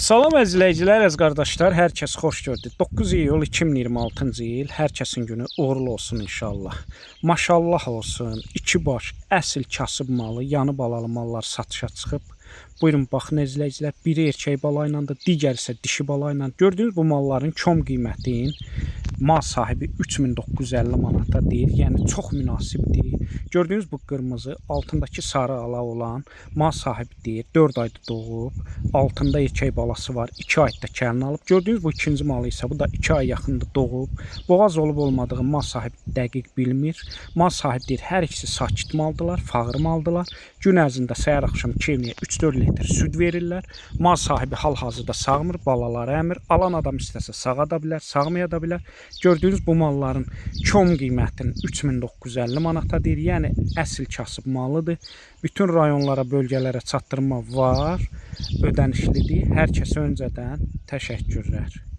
Salam əzizləyicilər, əziz qardaşlar, hər kəs xoş gördük. 9 iyul 2026-cı il, hər kəsin günü uğurlu olsun inşallah. Maşallah olsun, iki baş, əsl kasıb malı, yanı balalı mallar satışa çıxıb. Buyurun, baxın əzizləyicilər, biri erkək bala ilədir, digəri isə dişi bala ilə. Gördüyünüz bu malların kom qiymətin mal sahibi 3950 manata deyir, yəni çox münasibdir. Gördüyünüz bu qırmızı, altındakı sarı ala olan mal sahibi deyir, 4 ayda doğub, altında erkək balası var, 2 ayda kəlini alıb. Gördüyünüz bu ikinci malı isə bu da 2 ay yaxında doğub. Boğaz olub olmadığı mal sahibi dəqiq bilmir. Mal sahibi deyir, hər ikisi sakit maldılar, fağır maldılar. Gün ərzində səhər axşam 2-4 litr süd verirlər. Mal sahibi hal-hazırda sağmır, balaları əmir. Alan adam istəsə sağa da bilər, sağmaya da bilər. Gördüyünüz bu malların kom qiymətinin 3950 manata deyir. Yəni əsl kasıb malıdır. Bütün rayonlara, bölgələrə çatdırma var. Ödənişlidir. Hər kəsə öncədən təşəkkürlər.